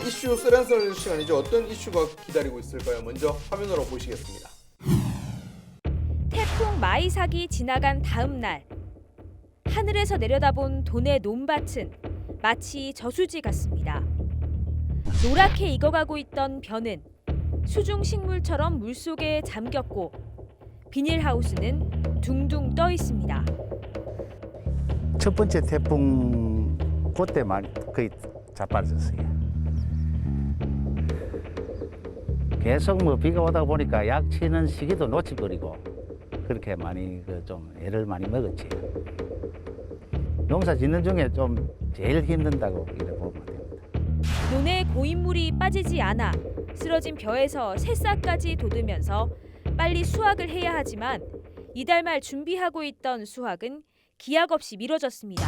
이슈 쓰란썰 시간이죠. 어떤 이슈가 기다리고 있을까요? 먼저 화면으로 보시겠습니다. 태풍 마이삭이 지나간 다음 날 하늘에서 내려다본 돈의 논밭은 마치 저수지 같습니다. 노랗게 익어가고 있던 벼는 수중 식물처럼 물속에 잠겼고 비닐하우스는 둥둥 떠 있습니다. 첫 번째 태풍 그때만 거의 자빠졌어요. 계속 뭐 비가 오다 보니까 약 치는 시기도 놓쳐버리고 그렇게 많이 좀 애를 많이 먹었지. 농사 짓는 중에 좀 제일 힘든다고 이래 보면 됩니다. 논에 고인물이 빠지지 않아 쓰러진 벼에서 새싹까지 돋으면서 빨리 수확을 해야 하지만 이달 말 준비하고 있던 수확은 기약 없이 미뤄졌습니다.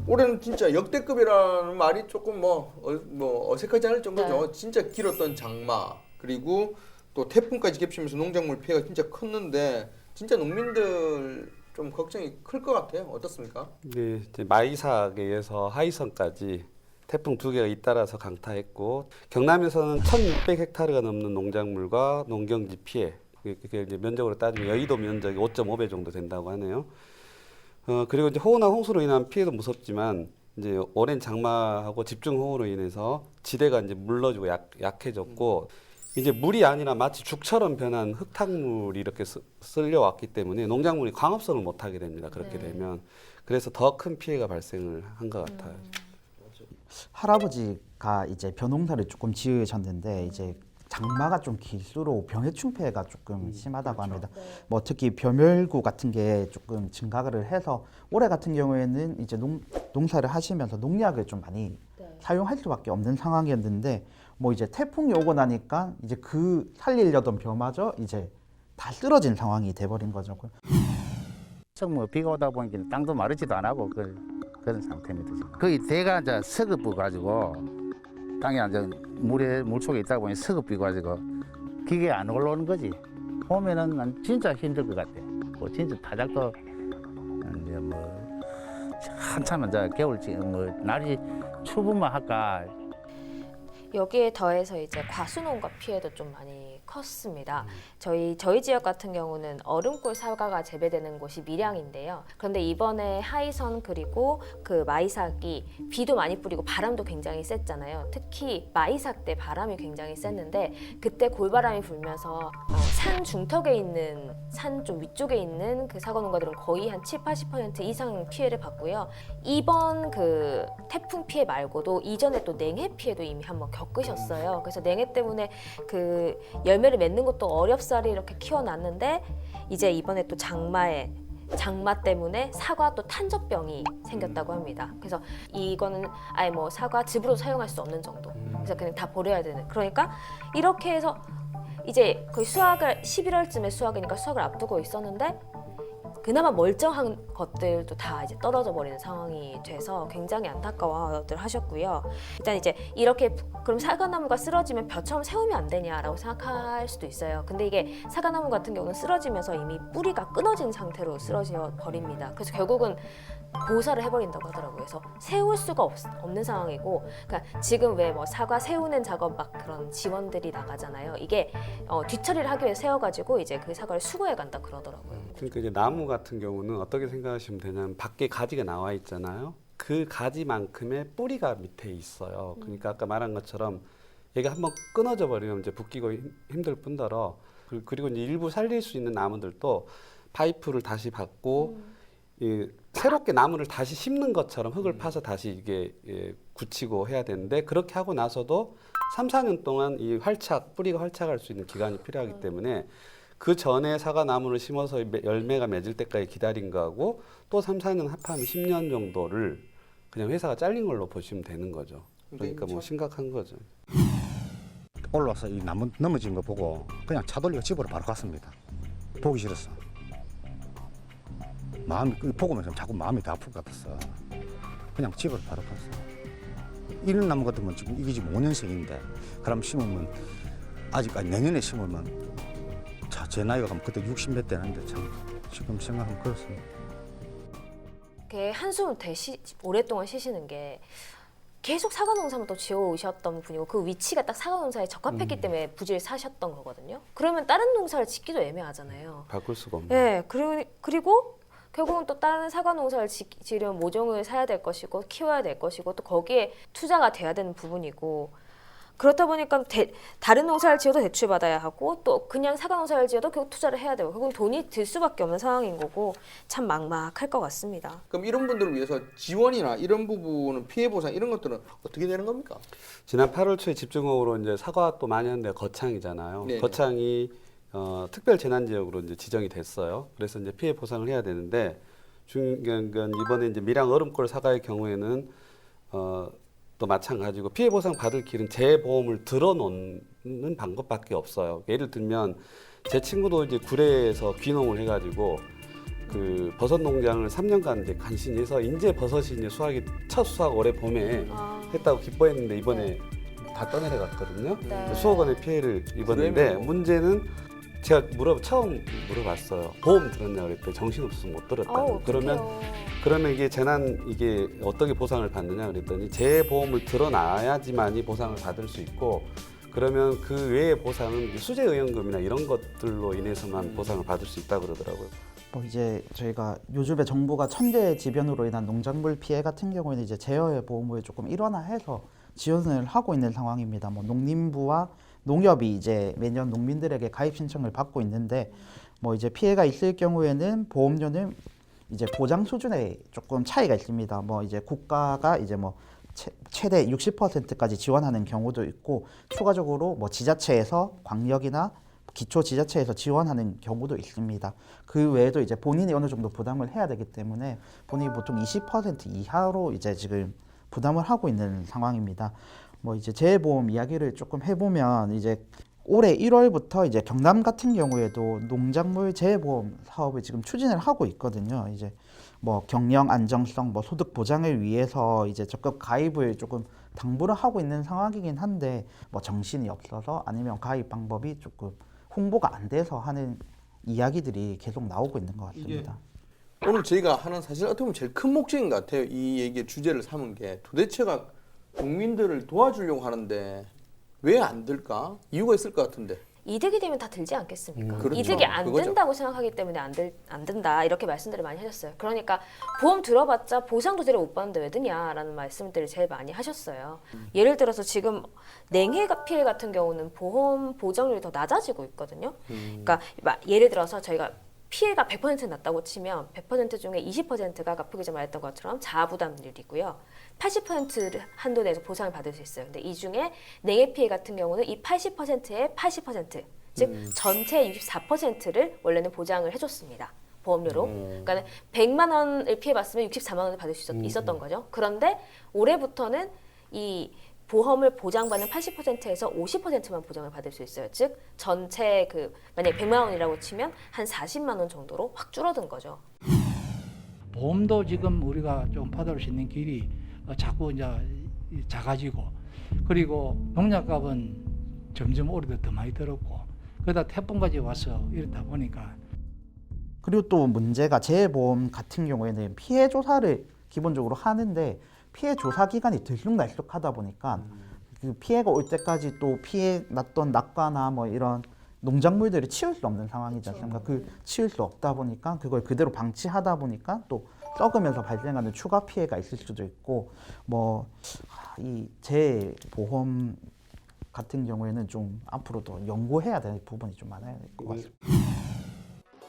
올해는 진짜 역대급이라는 말이 조금 어색하지 않을 정도죠. 네. 진짜 길었던 장마 그리고 또 태풍까지 겹치면서 농작물 피해가 진짜 컸는데 진짜 농민들 좀 걱정이 클 것 같아요. 어떻습니까? 네, 이제 마이삭에 의해서 하이선까지 태풍 2개가 잇따라서 강타했고 경남에서는 1,600헥타르가 넘는 농작물과 농경지 피해 그게 이제 면적으로 따지면 여의도 면적이 5.5배 정도 된다고 하네요. 그리고 이제 호우나 홍수로 인한 피해도 무섭지만 이제 오랜 장마하고 집중호우로 인해서 지대가 이제 물러지고 약해졌고 이제 물이 아니라 마치 죽처럼 변한 흙탕물이 이렇게 쓸려왔기 때문에 농작물이 광합성을 못하게 됩니다. 그렇게 되면 그래서 더 큰 피해가 발생을 한 것 같아요. 할아버지가 이제 벼농사를 조금 지으셨는데 이제 장마가 좀 길수록 병해충 피해가 조금 심하다고 합니다. 뭐 특히 벼멸구 같은 게 조금 증가를 해서 올해 같은 경우에는 이제 농사를 하시면서 농약을 좀 많이 사용할 수밖에 없는 상황이었는데 뭐 이제 태풍이 오고 나니까 이제 그 살리려던 벼마저 이제 다 쓰러진 상황이 돼버린 거죠. 뭐 비가 오다 보니까 땅도 마르지도 안 하고 그런 상태입니다. 지금. 거의 대가 이제 서급부 가지고 땅에 앉아 물속에 있다 보니 서급비 가지고 기계에 안 올라오는 거지. 오면은 난 진짜 힘들 것 같아. 뭐 진짜 타작도 이제 뭐 한참 이제 겨울 뭐 날이 추우면 할까. 여기에 더해서 이제 과수농가 피해도 좀 많이 컸습니다. 저희 지역 같은 경우는 얼음골 사과가 재배되는 곳이 밀양인데요. 그런데 이번에 하이선 그리고 그 마이삭이 비도 많이 뿌리고 바람도 굉장히 셌잖아요. 특히 마이삭 때 바람이 굉장히 셌는데 그때 골바람이 불면서 산 중턱에 있는 산 좀 위쪽에 있는 그 사과 농가들은 거의 한 70-80% 이상 피해를 봤고요. 이번 그 태풍 피해 말고도 이전에 또 냉해 피해도 이미 한번 겪으셨어요. 그래서 냉해 때문에 그 열매를 맺는 것도 어렵사리 이렇게 키워놨는데 이제 이번에 또 장마 때문에 사과 또 탄저병이 생겼다고 합니다. 그래서 이거는 아예 뭐 사과 즙으로 사용할 수 없는 정도. 그래서 그냥 다 버려야 되는. 그러니까 이렇게 해서 이제 거의 수확을 11월쯤에 수확이니까 수확을 앞두고 있었는데 그나마 멀쩡한 것들도 다 이제 떨어져 버리는 상황이 돼서 굉장히 안타까워들 하셨고요. 일단 이제 이렇게 그럼 사과나무가 쓰러지면 벼처럼 세우면 안 되냐라고 생각할 수도 있어요. 근데 이게 사과나무 같은 경우는 쓰러지면서 이미 뿌리가 끊어진 상태로 쓰러져 버립니다. 그래서 결국은 고사를 해버린다고 하더라고요. 그래서 세울 수가 없는 상황이고, 그러니까 지금 왜 뭐 사과 세우는 작업 막 그런 지원들이 나가잖아요. 이게 뒤처리를 하기 위해 세워가지고 이제 그 사과를 수거해 간다 그러더라고요. 그러니까 이제 나무 같은 경우는 어떻게 생각하시면 되냐면 밖에 가지가 나와 있잖아요. 그 가지만큼의 뿌리가 밑에 있어요. 그러니까 아까 말한 것처럼 얘가 한번 끊어져 버리면 이제 붓기고 힘들 뿐더러 그리고 이제 일부 살릴 수 있는 나무들도 파이프를 다시 받고 새롭게 나무를 다시 심는 것처럼 흙을 파서 다시 이게 굳히고 해야 되는데 그렇게 하고 나서도 3-4년 동안 이 뿌리가 활착할 수 있는 기간이 필요하기 때문에 그 전에 사과 나무를 심어서 열매가 맺을 때까지 기다린 거하고 또 3-4년 합하면 10년 정도를 그냥 회사가 잘린 걸로 보시면 되는 거죠. 그러니까 뭐 심각한 거죠. 올라와서 이 나무 넘어진 거 보고 그냥 차 돌리고 집으로 바로 갔습니다. 보기 싫었어. 마음이 보고만 좀 자꾸 마음이 더 아플 것 같았어. 그냥 집으로 바로 갔어. 이런 나무 같으면 지금 이게 지금 5년생인데 그럼 심으면 아직까지 내년에 심으면 제 나이가 가면 그때 60몇 대는데 참 지금 생각하면 그렇습니다. 이렇게 한숨을 오랫동안 쉬시는 게 계속 사과 농사만 또 지어오셨던 분이고 그 위치가 딱 사과 농사에 적합했기 때문에 부지를 사셨던 거거든요. 그러면 다른 농사를 짓기도 애매하잖아요. 바꿀 수가 없는. 예, 그리고 결국은 또 다른 사과 농사를 지으려면 모종을 사야 될 것이고 키워야 될 것이고 또 거기에 투자가 돼야 되는 부분이고 그렇다 보니까 다른 농사를 지어도 대출 받아야 하고 또 그냥 사과 농사를 지어도 결국 투자를 해야 되고 결국은 돈이 들 수밖에 없는 상황인 거고 참 막막할 것 같습니다. 그럼 이런 분들을 위해서 지원이나 이런 부분은 피해 보상 이런 것들은 어떻게 되는 겁니까? 지난 8월 초에 집중호우로 이제 사과 또 많이 하는데 거창이잖아요. 네네. 거창이 특별 재난 지역으로 이제 지정이 됐어요. 그래서 이제 피해 보상을 해야 되는데 중요한 건 이번에 이제 밀양 얼음골 사과의 경우에는 또 마찬가지고 피해 보상 받을 길은 재보험을 들어놓는 방법밖에 없어요. 예를 들면 제 친구도 이제 구례에서 귀농을 해가지고 그 버섯 농장을 3년간 이제 간신히 해서 인제 버섯이 이제 첫 수확 올해 봄에 했다고 기뻐했는데 이번에 다 떠내려갔거든요. 네. 수억 원의 피해를 입었는데 그러면 문제는 제가 처음 물어봤어요. 보험 들었냐 그랬더니 정신없어서 못 들었다고. 그러면 이게 이게 어떻게 보상을 받느냐 그랬더니 재보험을 들어놔야지만이 보상을 받을 수 있고 그러면 그 외의 보상은 수재의연금이나 이런 것들로 인해서만 보상을 받을 수 있다 그러더라고요. 뭐 이제 저희가 요즘에 정부가 천재지변으로 인한 농작물 피해 같은 경우에는 이제 제어의 보험을 조금 일원화해서 지원을 하고 있는 상황입니다. 뭐 농림부와 농협이 이제 매년 농민들에게 가입 신청을 받고 있는데 뭐 이제 피해가 있을 경우에는 보험료는 이제 보장 수준에 조금 차이가 있습니다. 뭐 이제 국가가 이제 뭐 최대 60%까지 지원하는 경우도 있고 추가적으로 뭐 지자체에서 광역이나 기초 지자체에서 지원하는 경우도 있습니다. 그 외에도 이제 본인이 어느 정도 부담을 해야 되기 때문에 본인이 보통 20% 이하로 이제 지금 부담을 하고 있는 상황입니다. 뭐 이제 재보험 이야기를 조금 해보면 이제 올해 1월부터 이제 경남 같은 경우에도 농작물 재보험 사업을 지금 추진을 하고 있거든요. 이제 뭐 경영 안정성, 뭐 소득 보장을 위해서 이제 적극 가입을 조금 당부를 하고 있는 상황이긴 한데 뭐 정신이 없어서 아니면 가입 방법이 조금 홍보가 안 돼서 하는 이야기들이 계속 나오고 있는 것 같습니다. 오늘 저희가 하는 사실 어떻게 보면 제일 큰 목적인 것 같아요. 이 얘기의 주제를 삼은 게 도대체가 농민들을 도와주려고 하는데 왜 안 들까? 이유가 있을 것 같은데. 이득이 되면 다 들지 않겠습니까? 그렇죠. 이득이 안 그거죠. 된다고 생각하기 때문에 안 된다 이렇게 말씀들을 많이 하셨어요. 그러니까 보험 들어봤자 보상도 제대로 못 받는데 왜 드냐라는 말씀들을 제일 많이 하셨어요. 예를 들어서 지금 냉해 피해 같은 경우는 보험 보장률이 더 낮아지고 있거든요. 그러니까 예를 들어서 저희가 피해가 100% 났다고 치면 100% 중에 20%가 아까 표기자 말했던 것처럼 자부담률이고요. 80% 한도 내에서 보상을 받을 수 있어요. 근데 이 중에 냉해 피해 같은 경우는 이 80%의 80%, 즉 전체 64%를 원래는 보장을 해줬습니다. 보험료로. 그러니까 100만 원을 피해봤으면 64만 원을 받을 수 있었던 거죠. 그런데 올해부터는 이 보험을 보장받는 80%에서 50%만 보장을 받을 수 있어요. 즉 전체 만약에 100만 원이라고 치면 한 40만 원 정도로 확 줄어든 거죠. 보험도 지금 우리가 좀 받을 수 있는 길이 자꾸 이제 작아지고 그리고 농약값은 점점 올해도 더 많이 들었고 그러다 태풍까지 와서 이렇다 보니까 그리고 또 문제가 재보험 같은 경우에는 피해 조사를 기본적으로 하는데 피해 조사 기간이 들쑥날쑥하다 보니까 그 피해가 올 때까지 또 피해 났던 낙과나 뭐 이런 농작물들을 치울 수 없는 상황이지 않습니까? 그 치울 수 없다 보니까 그걸 그대로 방치하다 보니까 또 썩으면서 발생하는 추가 피해가 있을 수도 있고 뭐 이 재보험 같은 경우에는 좀 앞으로 더 연구해야 될 부분이 좀 많아야 될 것 같습니다.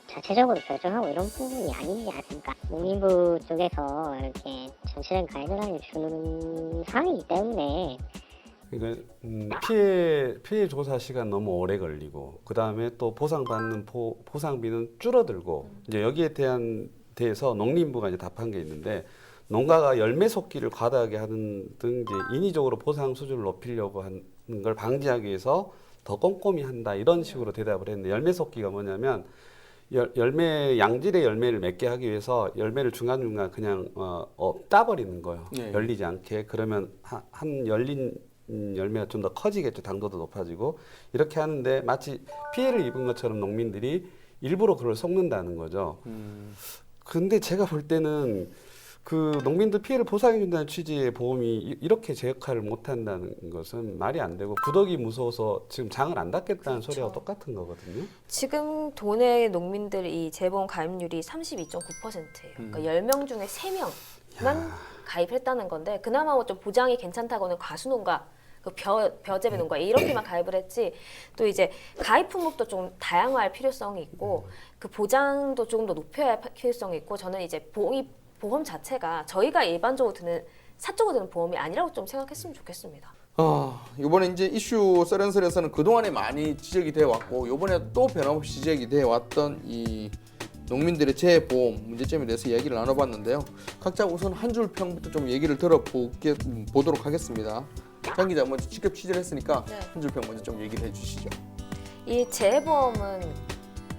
자체적으로 결정하고 이런 부분이 아니지 않습니까? 농림부 쪽에서 이렇게 전체적인 가이드라인을 주는 상황이기 때문에 그러니까 피해 조사 시간 너무 오래 걸리고 그 다음에 또 보상받는 보상비는 줄어들고 이제 여기에 대해서 농림부가 이제 답한 게 있는데 농가가 열매 속기를 과다하게 하는 등 이제 인위적으로 보상 수준을 높이려고 하는 걸 방지하기 위해서 더 꼼꼼히 한다 이런 식으로 대답을 했는데 열매 속기가 뭐냐면 열매 양질의 열매를 맺게 하기 위해서 열매를 중간중간 그냥 따버리는 거예요. 네. 열리지 않게. 그러면 한 열린 열매가 좀 더 커지겠죠. 당도도 높아지고 이렇게 하는데 마치 피해를 입은 것처럼 농민들이 일부러 그걸 섞는다는 거죠. 근데 제가 볼 때는 그 농민들 피해를 보상해준다는 취지의 보험이 이렇게 제 역할을 못한다는 것은 말이 안 되고 구더기 무서워서 지금 장을 안 닫겠다는 소리와 똑같은 거거든요. 지금 도내 농민들 이 재보험 가입률이 32.9%예요. 그러니까 10명 중에 3명만 가입했다는 건데 그나마 뭐 좀 보장이 괜찮다고는 과수농가 그 벼재배 농가 이렇게만 가입을 했지 또 이제 가입 품목도 좀 다양화할 필요성이 있고 그 보장도 조금 더 높여야 할 필요성이 있고 저는 이제 보험 자체가 저희가 일반적으로 드는 사적으로 드는 보험이 아니라고 좀 생각했으면 좋겠습니다. 이번에 이제 이슈 썰연설에서는 그동안에 많이 지적이 되어 왔고 이번에 또 변함없이 지적이 되어 왔던 이 농민들의 재보험 문제점에 대해서 이야기를 나눠봤는데요. 각자 우선 한 줄 평부터 좀 얘기를 들어보도록 하겠습니다. 장 기자 먼저 직접 취재를 했으니까 네. 한 줄 평 먼저 좀 얘기를 해주시죠. 이 재보험은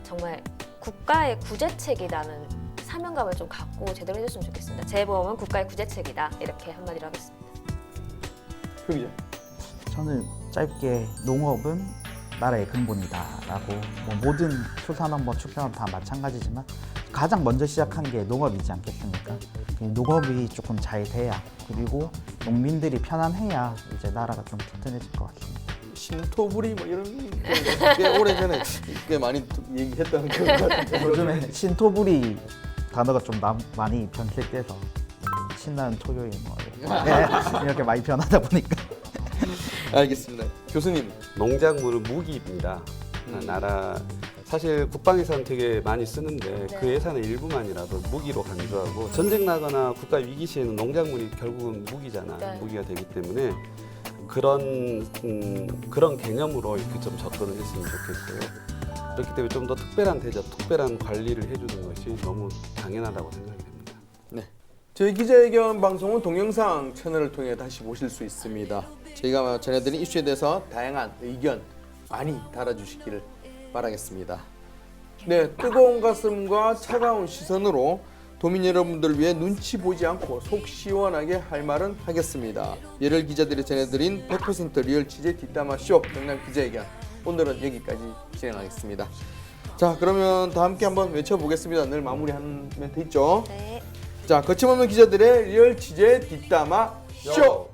정말 국가의 구제책이라는 사명감을 좀 갖고 제대로 해줬으면 좋겠습니다. 재보험은 국가의 구제책이다 이렇게 한마디로 하겠습니다. 표 기자. 저는 짧게 농업은 나라의 근본이다라고 뭐 모든 수산업, 축산업 다 마찬가지지만 가장 먼저 시작한 게 농업이지 않겠습니까? 농업이 조금 잘 돼야 그리고 농민들이 편안해야 이제 나라가 좀 튼튼해질 것 같습니다. 신토부리 뭐 이런 꽤 오래전에 꽤 많이 얘기했던 것 같은데 요즘에 신토부리 단어가 좀 많이 변색돼서 신나는 토요일 뭐 이렇게 많이 변하다 보니까 알겠습니다. 교수님. 농작물은 무기입니다. 나라 사실 국방예산 되게 많이 쓰는데 그 예산의 일부만이라도 무기로 간주하고 전쟁 나거나 국가 위기 시에는 농작물이 결국은 무기잖아. 네. 무기가 되기 때문에 그런 개념으로 이렇게 좀 접근을 했으면 좋겠어요. 그렇기 때문에 좀 더 특별한 대접, 특별한 관리를 해주는 것이 너무 당연하다고 생각이 됩니다. 네. 저희 기자회견 방송은 동영상 채널을 통해 다시 보실 수 있습니다. 저희가 전해드린 이슈에 대해서 다양한 의견 많이 달아주시기를 바라겠습니다. 네, 뜨거운 가슴과 차가운 시선으로 도민 여러분들 위해 눈치 보지 않고 속 시원하게 할 말은 하겠습니다. 열혈 기자들이 전해드린 100% 리얼 취재 뒷담화 쇼 경남 기자회견 오늘은 여기까지 진행하겠습니다. 자, 그러면 다 함께 한번 외쳐보겠습니다. 늘 마무리하는 멘트 있죠? 네. 자, 거침없는 기자들의 리얼 취재 뒷담화 쇼!